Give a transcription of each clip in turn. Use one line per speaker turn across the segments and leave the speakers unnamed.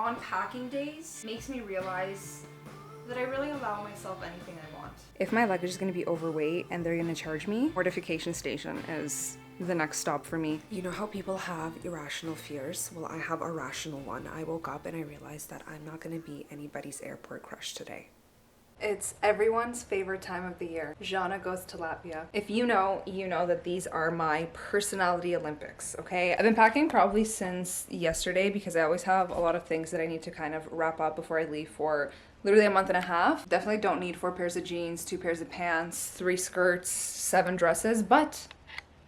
on packing days makes me realize that I really allow myself anything I want. If my luggage is going to be overweight and they're going to charge me, mortification station is the next stop for me.
You know how people have irrational fears? Well, I have a rational one. I woke up and I realized that I'm not going to be anybody's airport crush today.
It's everyone's favorite time of the year. Jana goes to Latvia. If you know, you know that these are my personality Olympics, okay? I've been packing probably since yesterday because I always have a lot of things that I need to kind of wrap up before I leave for literally a month and a half. Definitely don't need 4 pairs of jeans, 2 pairs of pants, 3 skirts, 7 dresses, but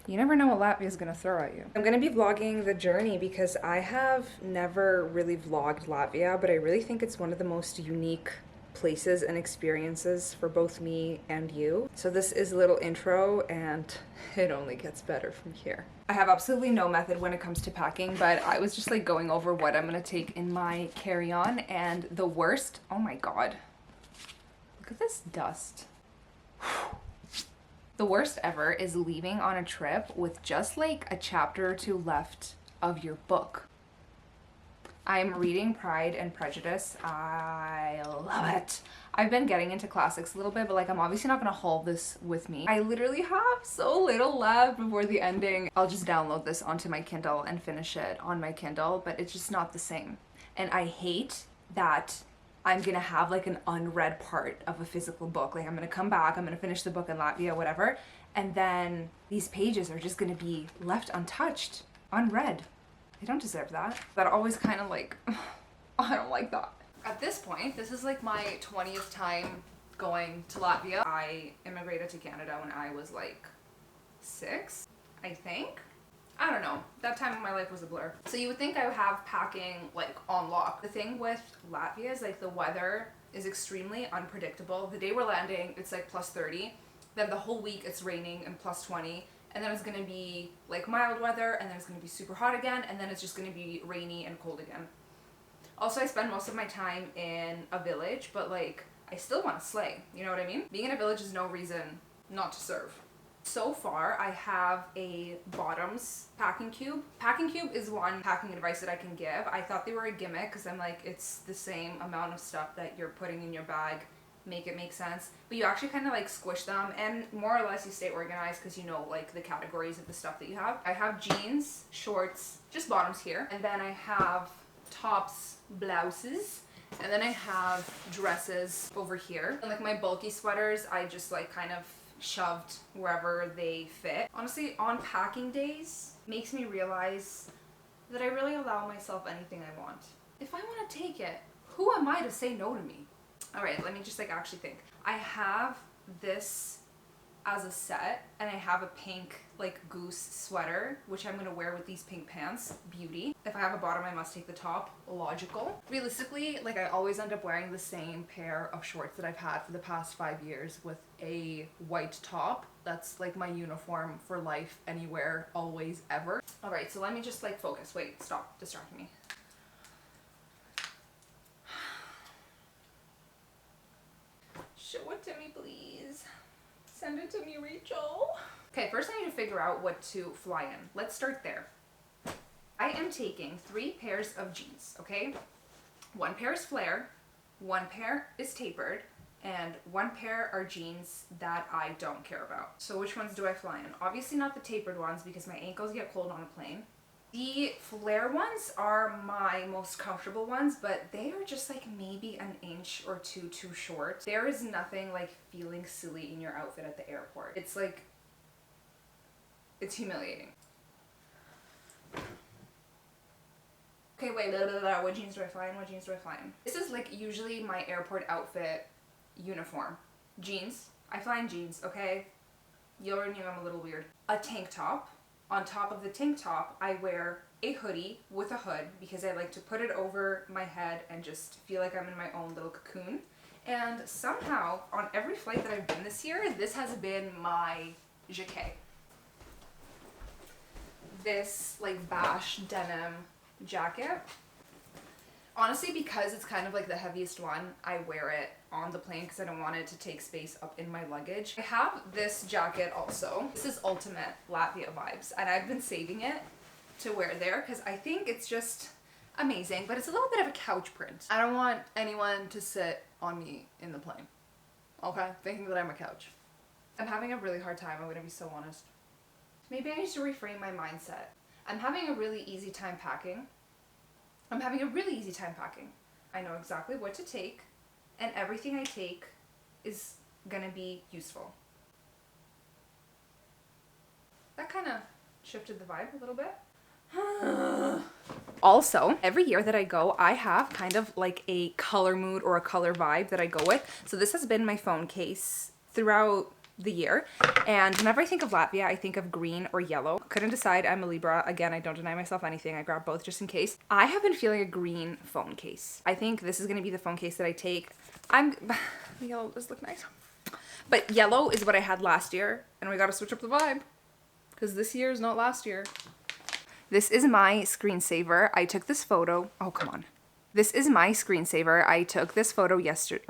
you never know what Latvia is gonna throw at you. I'm gonna be vlogging the journey because I have never really vlogged Latvia, but I really think it's one of the most unique places and experiences for both me and you. So this is a little intro and it only gets better from here. I have absolutely no method when it comes to packing, but I was just like going over what I'm gonna take in my carry-on, and the worst, oh my god, look at this dust. The worst ever is leaving on a trip with just like a chapter or 2 left of your book. I'm reading Pride and Prejudice. I love it. I've been getting into classics a little bit, but like I'm obviously not gonna haul this with me. I literally have so little left before the ending. I'll just download this onto my Kindle and finish it on my Kindle, but it's just not the same. And I hate that I'm gonna have like an unread part of a physical book. Like I'm gonna come back, I'm gonna finish the book in Latvia, whatever, and then these pages are just gonna be left untouched, unread. I don't deserve that. That always kind of like, I don't like that. At this point, this is like my 20th time going to Latvia. I immigrated to Canada when I was like 6, I think. I don't know. That time of my life was a blur. So you would think I would have packing like on lock. The thing with Latvia is like the weather is extremely unpredictable. The day we're landing, it's like plus 30. Then the whole week it's raining and plus 20. And then it's gonna be like mild weather, and then it's gonna be super hot again, and then it's just gonna be rainy and cold again. Also, I spend most of my time in a village, but like I still want to slay, you know what I mean? Being in a village is no reason not to serve. So far, I have a bottoms packing cube. Packing cube is one packing advice that I can give. I thought they were a gimmick because I'm like, it's the same amount of stuff that you're putting in your bag. Make it make sense, but you actually kind of like squish them, and more or less you stay organized because you know like the categories of the stuff that you have. I have jeans, shorts, just bottoms here, and then I have tops, blouses, and then I have dresses over here. And like my bulky sweaters, I just like kind of shoved wherever they fit. Honestly, on packing days makes me realize that I really allow myself anything I want. If I want to take it, who am I to say no to me? All right, let me just like actually think. I have this as a set, and I have a pink like goose sweater, which I'm gonna wear with these pink pants. Beauty. If I have a bottom, I must take the top. Logical. Realistically, like I always end up wearing the same pair of shorts that I've had for the past 5 years with a white top. That's like my uniform for life, anywhere, always, ever. All right, so let me just like focus. Wait, stop distracting me. Show it to me, please. Send it to me, Rachel. Okay, first I need to figure out what to fly in. Let's start there. I am taking 3 pairs of jeans, okay? 1 pair is flare, 1 pair is tapered, and 1 pair are jeans that I don't care about. So which ones do I fly in? Obviously not the tapered ones because my ankles get cold on a plane. The flare ones are my most comfortable ones, but they are just like maybe an inch or 2 too short. There is nothing like feeling silly in your outfit at the airport. It's like, it's humiliating. Okay, wait, what jeans do I fly in? What jeans do I fly in? This is like usually my airport outfit uniform. Jeans. I fly in jeans, okay? You already know I'm a little weird. A tank top. On top of the tank top, I wear a hoodie with a hood because I like to put it over my head and just feel like I'm in my own little cocoon. And somehow, on every flight that I've been this year, this has been my jacket. This like bash denim jacket. Honestly, because it's kind of like the heaviest one, I wear it on the plane because I don't want it to take space up in my luggage. I have this jacket also. This is ultimate Latvia vibes, and I've been saving it to wear there because I think it's just amazing, but it's a little bit of a couch print. I don't want anyone to sit on me in the plane, okay? Thinking that I'm a couch. I'm having a really hard time, I'm gonna be so honest. Maybe I need to reframe my mindset. I'm having a really easy time packing. I know exactly what to take, and everything I take is gonna be useful. That kind of shifted the vibe a little bit. Also, every year that I go, I have kind of like a color mood or a color vibe that I go with. So this has been my phone case throughout the year. And whenever I think of Latvia, I think of green or yellow. Couldn't decide. I'm a Libra. Again, I don't deny myself anything. I grab both just in case. I have been feeling a green phone case. I think this is going to be the phone case that I take. The yellow does look nice. But yellow is what I had last year. And we got to switch up the vibe. Because this year is not last year. This is my screensaver. I took this photo. Oh, come on. This is my screensaver. I took this photo yesterday.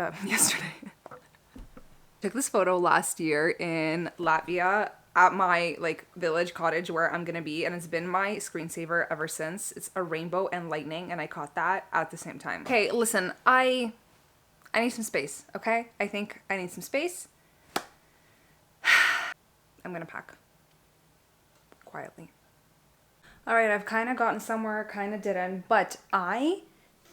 Took this photo last year in Latvia at my like village cottage where I'm gonna be, and it's been my screensaver ever since. It's a rainbow and lightning, and I caught that at the same time. Okay, listen, I need some space, okay? I think I need some space. I'm gonna pack quietly. All right, I've kind of gotten somewhere, kind of didn't, but I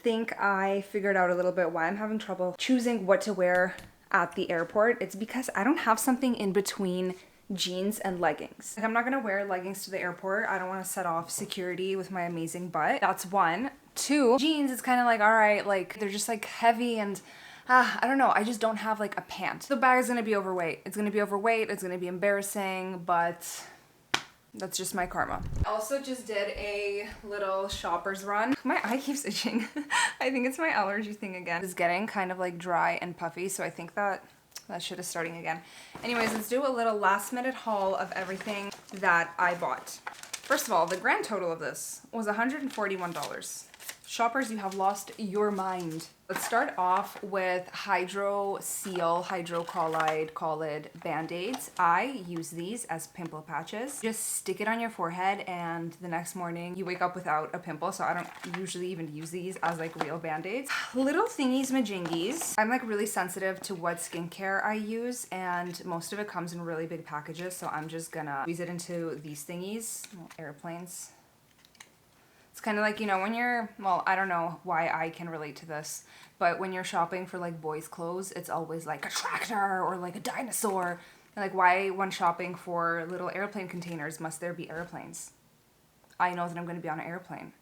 think I figured out a little bit why I'm having trouble choosing what to wear at the airport. It's because I don't have something in between jeans and leggings. Like, I'm not gonna wear leggings to the airport. I don't want to set off security with my amazing butt. That's one. Two, jeans, it's kind of like, all right, like they're just like heavy and I don't know. I just don't have like a pant. The bag is gonna be overweight. It's gonna be overweight. It's gonna be embarrassing, but that's just my karma. I also just did a little shopper's run. My eye keeps itching. I think it's my allergy thing again. It's getting kind of like dry and puffy, so I think that shit is starting again. Anyways, let's do a little last minute haul of everything that I bought. First of all, the grand total of this was $141. Shoppers, you have lost your mind. Let's start off with Hydro Seal Hydrocolloid Band-Aids. I use these as pimple patches. Just stick it on your forehead and the next morning you wake up without a pimple, so I don't usually even use these as like real Band-Aids. Little thingies majingies. I'm like really sensitive to what skincare I use, and most of it comes in really big packages, so I'm just gonna squeeze it into these thingies. Little airplanes. It's kind of like, you know, when you're, well, I don't know why I can relate to this, but when you're shopping for like boys' clothes, it's always like a tractor or like a dinosaur. And like, why when shopping for little airplane containers must there be airplanes? I know that I'm going to be on an airplane.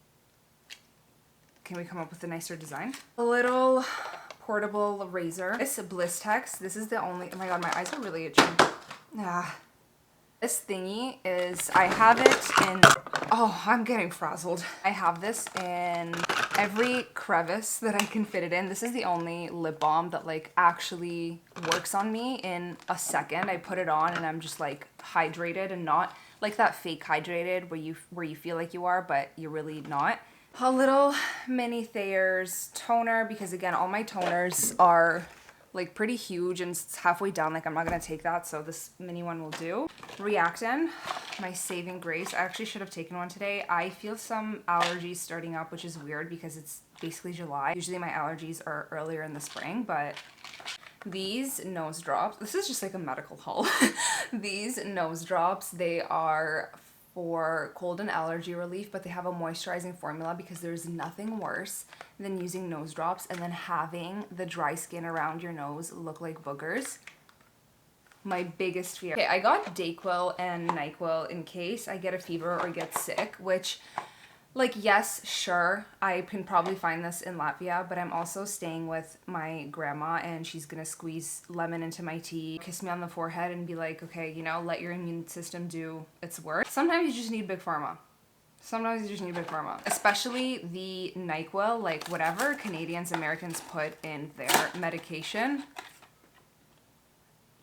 Can we come up with a nicer design? A little portable razor. This Blistex. This is the only, oh my god, my eyes are really itching. This thingy is, I have it in, oh, I'm getting frazzled. I have this in every crevice that I can fit it in. This is the only lip balm that like actually works on me in a second. I put it on and I'm just like hydrated, and not like that fake hydrated where you feel like you are, but you're really not. A little mini Thayer's toner, because again, all my toners are like pretty huge and it's halfway down, like I'm not gonna take that, so this mini one will do. Reactin, my saving grace. I actually should have taken one today. I feel some allergies starting up, which is weird because it's basically July. Usually my allergies are earlier in the spring, but these nose drops, this is just like a medical haul. These nose drops, they are for cold and allergy relief, but they have a moisturizing formula, because there's nothing worse than using nose drops and then having the dry skin around your nose look like boogers. My biggest fear. Okay, I got Dayquil and NyQuil in case I get a fever or get sick, which, like, yes, sure, I can probably find this in Latvia, but I'm also staying with my grandma and she's gonna squeeze lemon into my tea, kiss me on the forehead and be like, okay, you know, let your immune system do its work. Sometimes you just need Big Pharma. Sometimes you just need Big Pharma. Especially the NyQuil, like whatever Canadians, Americans put in their medication.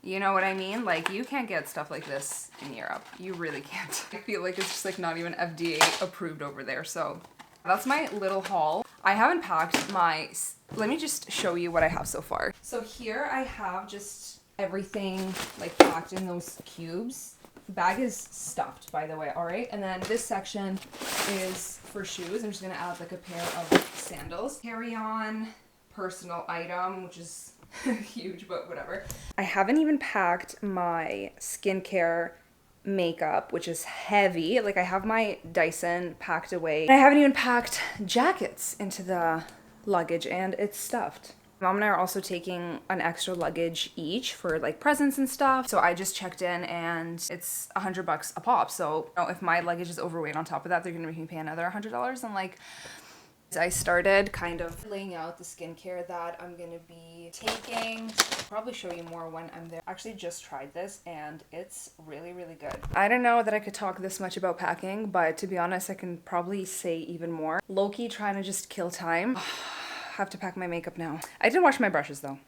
You know what I mean? Like, you can't get stuff like this in Europe. You really can't. I feel like it's just like not even FDA approved over there. So that's my little haul. I haven't packed my, let me just show you what I have so far. So here I have just everything like packed in those cubes. The bag is stuffed, by the way, all right? And then this section is for shoes. I'm just gonna add like a pair of sandals. Carry-on personal item, which is huge, but whatever. I haven't even packed my skincare makeup, which is heavy. Like I have my Dyson packed away. I haven't even packed jackets into the luggage and it's stuffed. Mom and I are also taking an extra luggage each for like presents and stuff. So I just checked in and it's $100 a pop. So you know, if my luggage is overweight on top of that, they're gonna make me pay another $100. And like, I started kind of laying out the skincare that I'm gonna be taking. I'll probably show you more when I'm there. I actually just tried this and it's really, really good. I don't know that I could talk this much about packing, but to be honest, I can probably say even more. Low-key trying to just kill time. Have to pack my makeup now. I didn't wash my brushes though.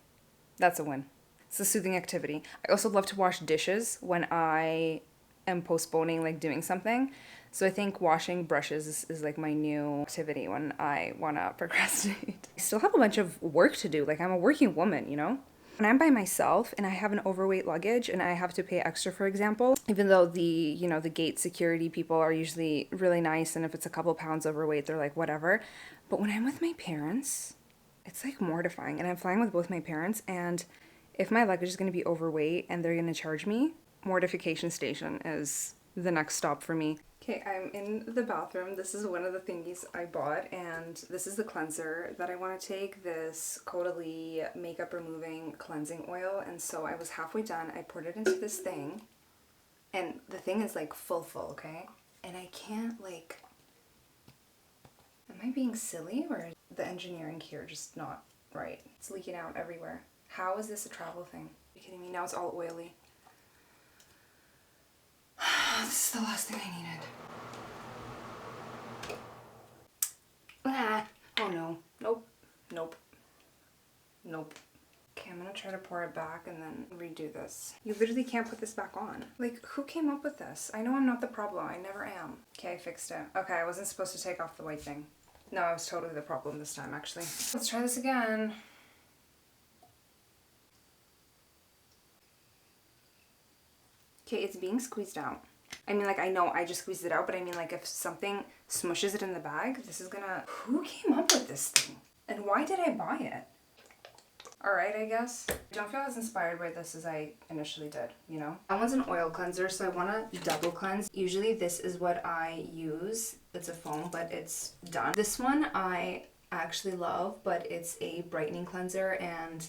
That's a win. It's a soothing activity. I also love to wash dishes when I am postponing like doing something. So I think washing brushes is like my new activity when I wanna procrastinate. I still have a bunch of work to do. Like I'm a working woman, you know? When I'm by myself and I have an overweight luggage and I have to pay extra, for example, even though the gate security people are usually really nice and if it's a couple pounds overweight, they're like, whatever. But when I'm with my parents, it's like mortifying. And I'm flying with both my parents and if my luggage is gonna be overweight and they're gonna charge me, mortification station is the next stop for me. Okay, I'm in the bathroom. This is one of the thingies I bought, and this is the cleanser that I want to take, this Caudalie makeup removing cleansing oil. And so I was halfway done. I poured it into this thing, and the thing is like full, okay? And I can't like, am I being silly or is the engineering here just not right? It's leaking out everywhere. How is this a travel thing? Are you kidding me? Now it's all oily. This is the last thing I needed. Ah, oh no. Nope. Nope. Nope. Okay, I'm gonna try to pour it back and then redo this. You literally can't put this back on. Like, who came up with this? I know I'm not the problem. I never am. Okay, I fixed it. Okay, I wasn't supposed to take off the white thing. No, I was totally the problem this time, actually. Let's try this again. Okay, it's being squeezed out. I mean, like, I know I just squeezed it out, but I mean, like, if something smushes it in the bag, this is gonna... Who came up with this thing? And why did I buy it? Alright, I guess. I don't feel as inspired by this as I initially did, you know? That one's an oil cleanser, so I want to double cleanse. Usually this is what I use. It's a foam, but it's done. This one I actually love, but it's a brightening cleanser, and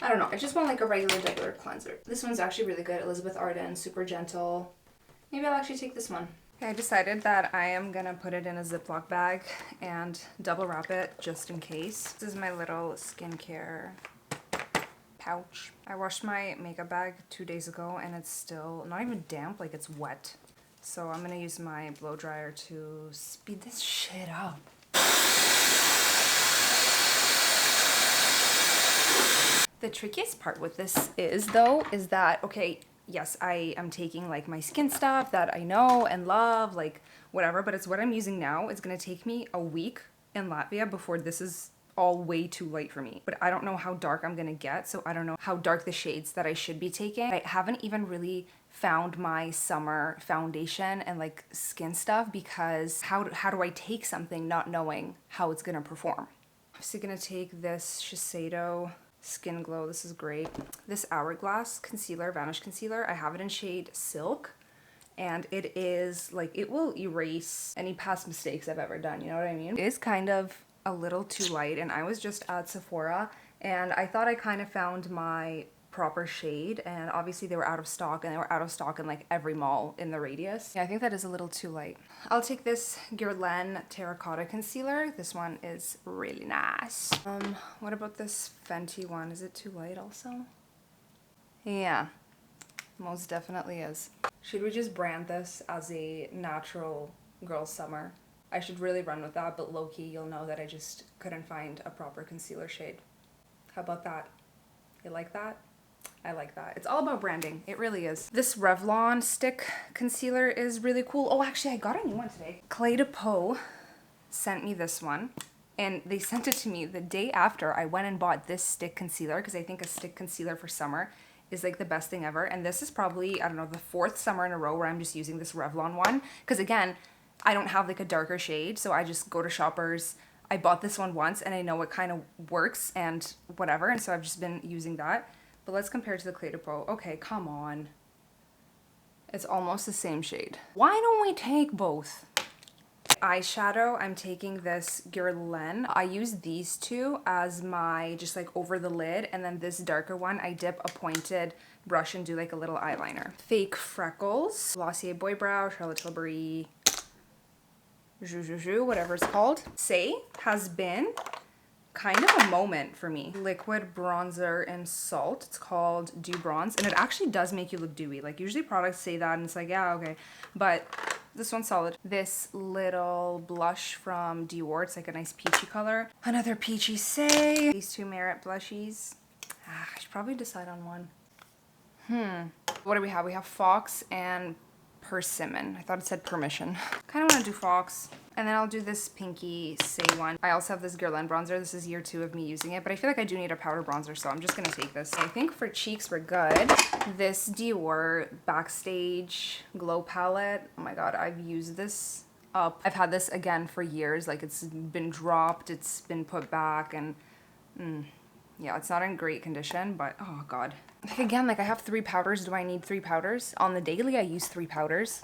I don't know. I just want like a regular cleanser. This one's actually really good. Elizabeth Arden, super gentle. Maybe I'll actually take this one. Okay, I decided that I am gonna put it in a Ziploc bag and double wrap it just in case. This is my little skincare pouch. I washed my makeup bag 2 days ago and it's still not even damp, like it's wet. So I'm gonna use my blow dryer to speed this shit up. The trickiest part with this is that, okay, yes, I am taking like my skin stuff that I know and love, like whatever, but it's what I'm using now. It's gonna take me a week in Latvia before this is all way too light for me. But I don't know how dark I'm gonna get, so I don't know how dark the shades that I should be taking. I haven't even really found my summer foundation and like skin stuff because how do I take something not knowing how it's gonna perform? I'm just gonna take this Shiseido Skin Glow. This is great. This Hourglass concealer, Vanish concealer, I have it in shade Silk, and it is like, it will erase any past mistakes I've ever done, you know what I mean? It is kind of a little too light, and I was just at Sephora and I thought I kind of found my proper shade, and obviously they were out of stock, and they were out of stock in like every mall in the radius. Yeah, I think that is a little too light. I'll take this Guerlain Terracotta Concealer. This one is really nice. What about this Fenty one? Is it too light also? Yeah, most definitely is. Should we just brand this as a natural girl summer? I should really run with that, but low-key you'll know that I just couldn't find a proper concealer shade. How about that? You like that? I like that. It's all about branding. It really is. This Revlon stick concealer is really cool. Oh, actually, I got a new one today. Clé de Peau sent me this one, and they sent it to me the day after I went and bought this stick concealer because I think a stick concealer for summer is like the best thing ever. And this is probably, I don't know, the 4th summer in a row where I'm just using this Revlon one. Because again, I don't have like a darker shade, so I just go to Shoppers. I bought this one once and I know it kind of works and whatever. And so I've just been using that. But let's compare it to the Clé de Peau. Okay, come on. It's almost the same shade. Why don't we take both? Eyeshadow, I'm taking this Guerlain. I use these two as my just like over the lid, and then this darker one I dip a pointed brush and do like a little eyeliner. Fake freckles, Glossier Boy Brow, Charlotte Tilbury, whatever it's called. Say has been kind of a moment for me. Liquid bronzer and salt. It's called Dew Bronze, and it actually does make you look dewy. Like usually products say that and it's like, yeah, okay, but this one's solid. This little blush from Dior, it's like a nice peachy color. Another peachy Say. These two Merit blushies. I should probably decide on one. What do we have? We have Fox and Persimmon. I thought it said Permission. Kind of want to do Fox. And then I'll do this pinky Say one. I also have this Guerlain bronzer. This is year 2 of me using it, but I feel like I do need a powder bronzer, so I'm just gonna take this. I think for cheeks we're good. This Dior Backstage Glow Palette. Oh my god, I've used this up. I've had this again for years. Like it's been dropped, it's been put back, and yeah, it's not in great condition, but oh god. Like again, like I have 3 powders. Do I need 3 powders? On the daily, I use 3 powders.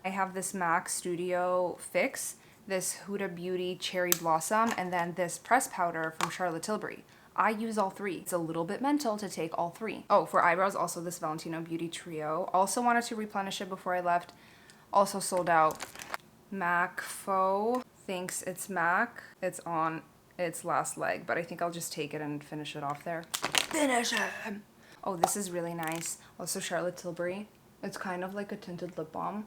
I have this MAC Studio Fix, this Huda Beauty Cherry Blossom, and then this press powder from Charlotte Tilbury. I use all 3. It's a little bit mental to take all 3. Oh, for eyebrows, also this Valentino Beauty Trio. Also wanted to replenish it before I left. Also sold out. MAC Faux thinks it's MAC. It's on its last leg, but I think I'll just take it and finish it off there. Finish it! Oh, this is really nice. Also Charlotte Tilbury. It's kind of like a tinted lip balm.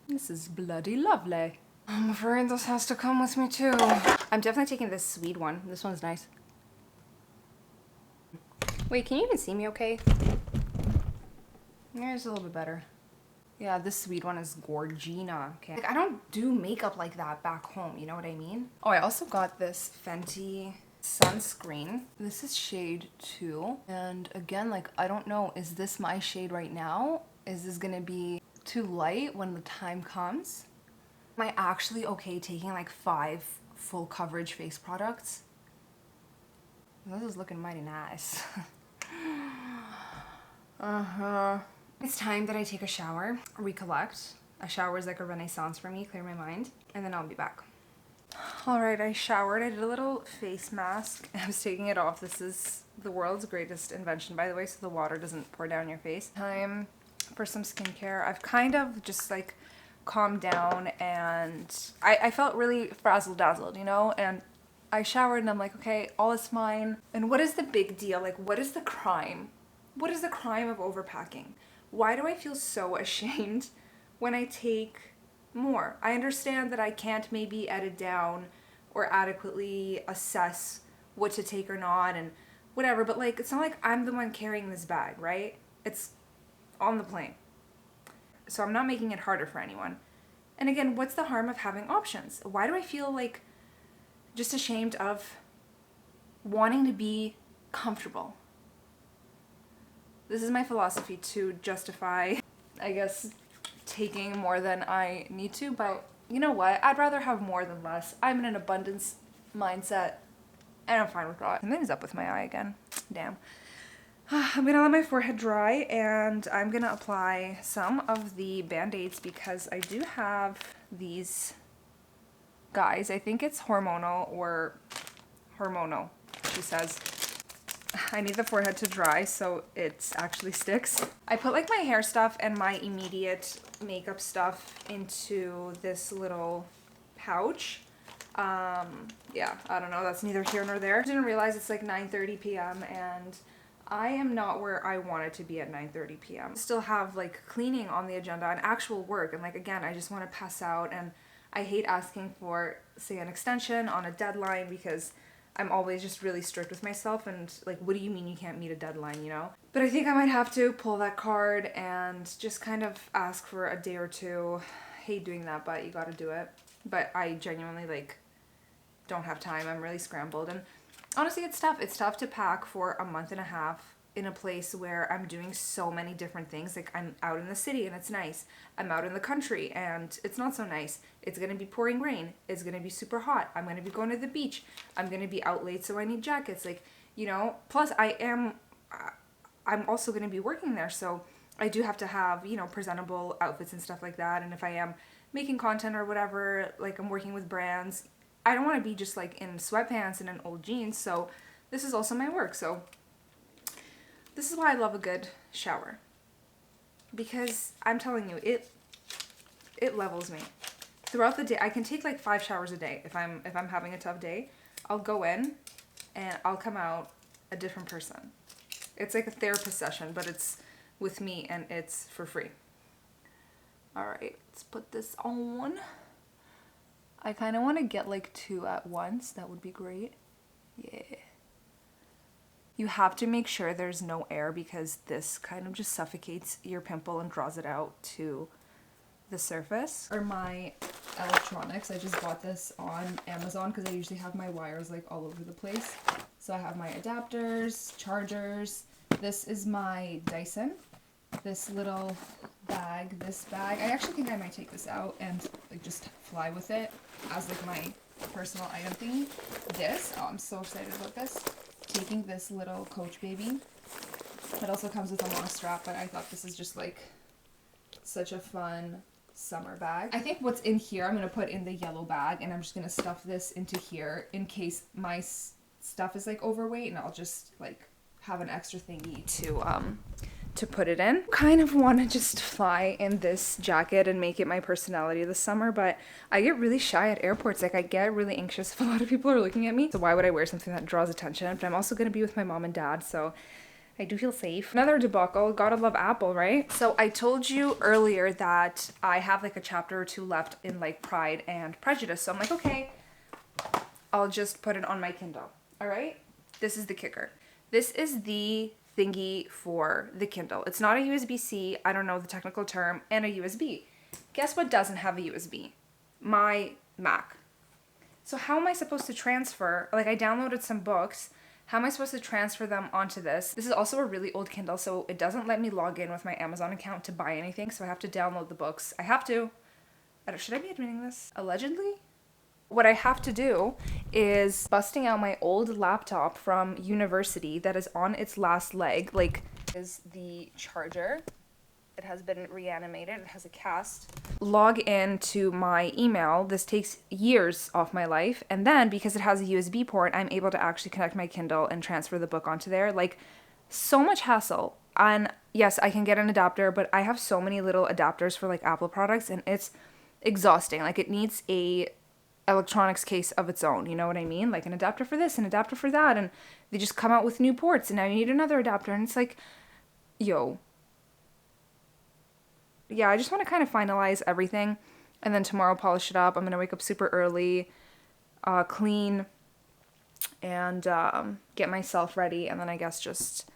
This is bloody lovely. I'm afraid this has to come with me too. I'm definitely taking this Swede one. This one's nice. Wait, can you even see me okay? Yeah, it's a little bit better. Yeah, this Swede one is Gorgina. Okay. Like, I don't do makeup like that back home, you know what I mean? Oh, I also got this Fenty sunscreen. This is shade 2. And again, like, I don't know, is this my shade right now? Is this gonna be too light when the time comes? Am I actually okay taking like 5 full coverage face products? This is looking mighty nice. It's time that I take a shower, recollect. A shower is like a renaissance for me, clear my mind, and then I'll be back. Alright, I showered. I did a little face mask. I was taking it off. This is the world's greatest invention, by the way, so the water doesn't pour down your face. Time for some skincare. I've kind of just like calmed down, and I felt really frazzle-dazzled, you know? And I showered and I'm like, okay, all is fine. And what is the big deal? Like, what is the crime? What is the crime of overpacking? Why do I feel so ashamed when I take more? I understand that I can't maybe edit down or adequately assess what to take or not and whatever, but like, it's not like I'm the one carrying this bag, right? It's on the plane. So I'm not making it harder for anyone. And again, what's the harm of having options? Why do I feel like just ashamed of wanting to be comfortable? This is my philosophy to justify, I guess, taking more than I need to, but you know what? I'd rather have more than less. I'm in an abundance mindset, and I'm fine with that. Something's up with my eye again. Damn. I'm gonna let my forehead dry, and I'm gonna apply some of the Band-Aids because I do have these guys. I think it's hormonal or hormonal, she says. I need the forehead to dry so it actually sticks. I put like my hair stuff and my immediate makeup stuff into this little pouch. Yeah, I don't know, that's neither here nor there. I didn't realize it's like 9:30 p.m. and I am not where I wanted to be at 9:30 p.m. Still have like cleaning on the agenda and actual work, and like again, I just want to pass out, and I hate asking for, say, an extension on a deadline because I'm always just really strict with myself, and like, what do you mean you can't meet a deadline, you know? But I think I might have to pull that card and just kind of ask for a day or two. I hate doing that, but you gotta do it. But I genuinely like don't have time. I'm really scrambled, and honestly, it's tough. It's tough to pack for a month and a half in a place where I'm doing so many different things. Like I'm out in the city and it's nice. I'm out in the country and it's not so nice. It's gonna be pouring rain. It's gonna be super hot. I'm gonna be going to the beach. I'm gonna be out late, so I need jackets. Like, you know, plus I'm also gonna be working there, so I do have to have, you know, presentable outfits and stuff like that. And if I am making content or whatever, like I'm working with brands, I don't want to be just like in sweatpants and in old jeans. So this is also my work. So this is why I love a good shower, because I'm telling you, it levels me throughout the day. I can take like 5 showers a day. If I'm having a tough day, I'll go in and I'll come out a different person. It's like a therapist session, but it's with me and it's for free. All right, let's put this on. I kind of want to get like 2 at once. That would be great. Yeah. You have to make sure there's no air, because this kind of just suffocates your pimple and draws it out to the surface. Or my electronics. I just bought this on Amazon because I usually have my wires like all over the place. So I have my adapters, chargers. This is my Dyson. This little bag, this bag. I actually think I might take this out and like just fly with it as like my personal item thingy. This, oh, I'm so excited about this. Taking this little Coach baby. It also comes with a long strap, but I thought this is just like such a fun summer bag. I think what's in here, I'm going to put in the yellow bag, and I'm just going to stuff this into here in case my stuff is like overweight, and I'll just like have an extra thingy to put it in. Kind of want to just fly in this jacket and make it my personality this summer, but I get really shy at airports. Like I get really anxious if a lot of people are looking at me. So why would I wear something that draws attention? But I'm also going to be with my mom and dad, so I do feel safe. Another debacle. Gotta love Apple, right? So I told you earlier that I have like a chapter or 2 left in like Pride and Prejudice. So I'm like, okay, I'll just put it on my Kindle. All right? This is the kicker. This is the thingy for the Kindle. It's not a USB-C, I don't know the technical term, and a USB. Guess what doesn't have a USB? My Mac. So how am I supposed to transfer, like I downloaded some books, how am I supposed to transfer them onto this? This is also a really old Kindle, so it doesn't let me log in with my Amazon account to buy anything, so I have to download the books. I have to. Should I be admitting this? Allegedly? What I have to do is busting out my old laptop from university that is on its last leg. Like, is the charger. It has been reanimated. It has a cast. Log into my email. This takes years off my life. And then, because it has a USB port, I'm able to actually connect my Kindle and transfer the book onto there. Like, so much hassle. And yes, I can get an adapter, but I have so many little adapters for like Apple products, and it's exhausting. Like, it needs a electronics case of its own, you know what I mean? Like an adapter for this, an adapter for that, and they just come out with new ports, and now you need another adapter, and it's like, yo. Yeah, I just want to kind of finalize everything, and then tomorrow polish it up. I'm going to wake up super early, clean, and get myself ready, and then I guess just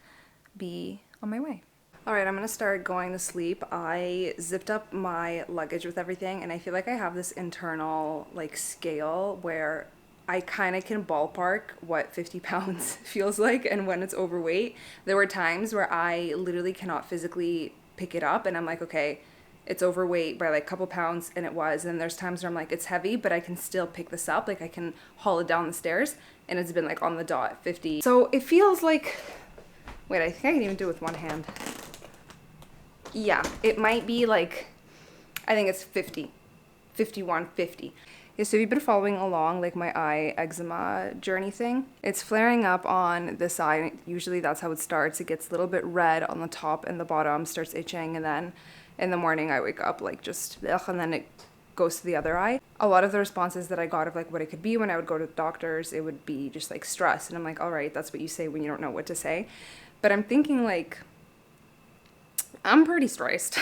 be on my way. Alright, I'm gonna start going to sleep. I zipped up my luggage with everything, and I feel like I have this internal like scale where I kind of can ballpark what 50 pounds feels like and when it's overweight. There were times where I literally cannot physically pick it up, and I'm like, okay, it's overweight by like a couple pounds, and it was. And there's times where I'm like, it's heavy, but I can still pick this up. Like I can haul it down the stairs, and it's been like on the dot 50. So it feels like, wait, I think I can even do it with one hand. Yeah, it might be like, I think it's 50, 51, 50. Yeah, so if you've been following along, like my eye eczema journey thing, it's flaring up on this eye. Usually that's how it starts. It gets a little bit red on the top and the bottom, starts itching, and then in the morning I wake up like just, ugh, and then it goes to the other eye. A lot of the responses that I got of like what it could be when I would go to the doctors, it would be just like stress. And I'm like, all right, that's what you say when you don't know what to say. But I'm thinking like, I'm pretty stressed.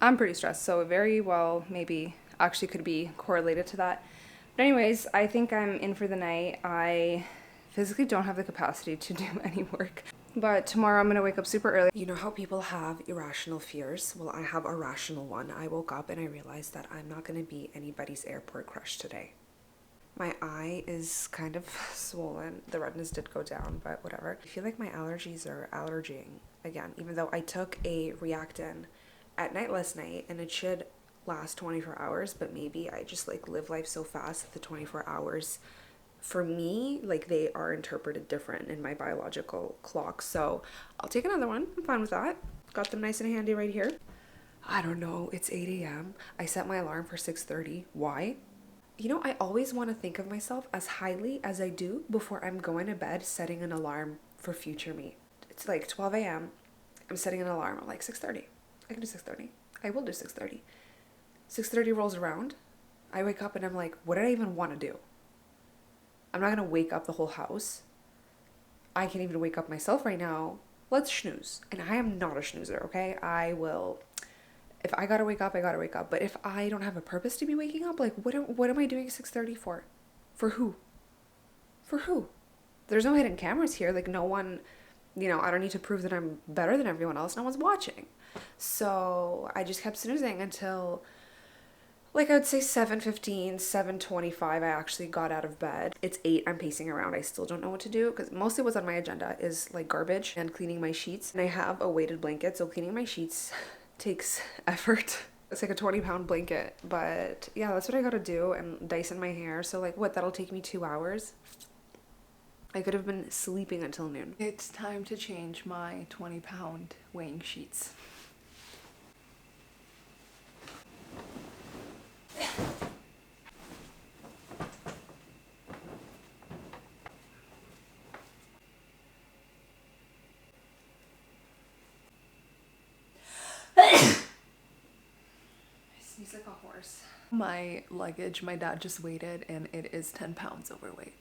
I'm pretty stressed, so it very well maybe actually could be correlated to that. But anyways, I think I'm in for the night. I physically don't have the capacity to do any work. But tomorrow I'm going to wake up super early.
You know how people have irrational fears? Well, I have a rational one. I woke up and I realized that I'm not going to be anybody's airport crush today. My eye is kind of swollen. The redness did go down, but whatever. I feel like my allergies are allergying again, even though I took a Reactin at night last night and it should last 24 hours, but maybe I just like live life so fast that the 24 hours for me, like they are interpreted different in my biological clock. So I'll take another one. I'm fine with that. Got them nice and handy right here. I don't know. It's 8 a.m. I set my alarm for 6:30. Why? You know, I always want to think of myself as highly as I do before I'm going to bed, setting an alarm for future me. It's like 12 a.m. I'm setting an alarm at like 6:30. I can do 6:30. I will do 6:30. 6:30 rolls around. I wake up and I'm like, what did I even want to do? I'm not going to wake up the whole house. I can't even wake up myself right now. Let's snooze. And I am not a snoozer, okay? I will... If I gotta wake up, I gotta wake up. But if I don't have a purpose to be waking up, like, what am I doing at 6:30 for? For who? For who? There's no hidden cameras here. Like, no one, you know, I don't need to prove that I'm better than everyone else. No one's watching. So I just kept snoozing until, like, I would say 7:15, 7:25, I actually got out of bed. It's 8, I'm pacing around. I still don't know what to do because mostly what's on my agenda is, like, garbage and cleaning my sheets. And I have a weighted blanket, so cleaning my sheets takes effort. It's like a 20-pound blanket, but yeah, that's what I gotta do. And Dyson my hair, so like what, that'll take me 2 hours. I could have been sleeping until noon.
It's time to change my 20-pound weighing sheets. Sneeze like a horse. My luggage, my dad just weighed it and it is 10 pounds overweight.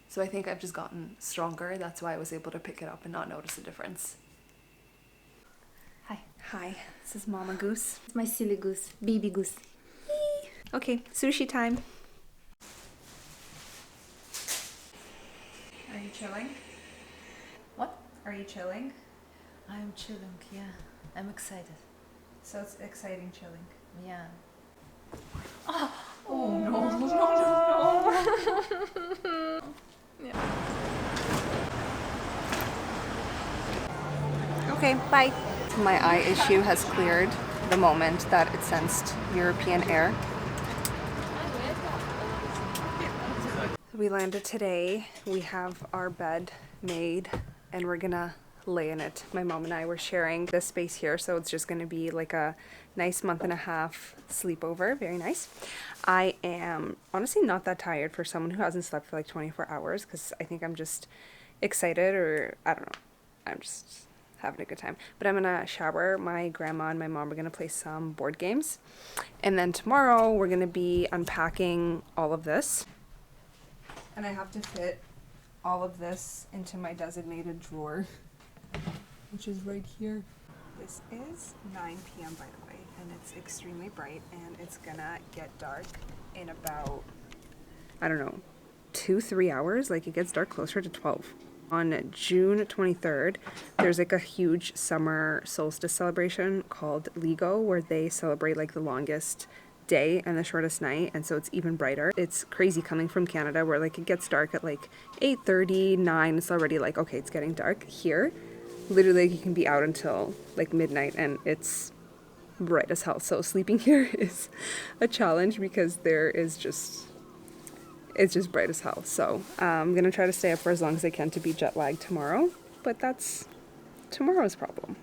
So I think I've just gotten stronger. That's why I was able to pick it up and not notice a difference.
Hi.
Hi, this is Mama Goose.
It's my silly goose, baby goose.
Okay, sushi time. Are you chilling?
What?
Are you chilling?
I'm chilling, yeah. I'm excited.
So it's exciting chilling.
Yeah.
Oh no.
Okay, bye. My eye issue has cleared the moment that it sensed European air. We landed today. We have our bed made and we're gonna lay in it. My mom and I were sharing this space here, so it's just gonna be like a nice month-and-a-half sleepover. Very nice. I am honestly not that tired for someone who hasn't slept for like 24 hours because I think I'm just excited, or I don't know. I'm just having a good time. But I'm gonna shower. My grandma and my mom are gonna play some board games. And then tomorrow we're gonna be unpacking all of this. And I have to fit all of this into my designated drawer, which is right here. This is 9 p.m. by the way, and it's extremely bright, and it's gonna get dark in about, I don't know, 2-3 hours. Like, it gets dark closer to 12. On June 23rd, there's like a huge summer solstice celebration called LIGO, where they celebrate like the longest day and the shortest night, and so it's even brighter. It's crazy coming from Canada where like it gets dark at like 8:30, 9. It's already like, okay, it's getting dark. Here, literally you can be out until like midnight and it's bright as hell. So sleeping here is a challenge because it's just bright as hell. So I'm gonna try to stay up for as long as I can to be jet lagged tomorrow, but that's tomorrow's problem.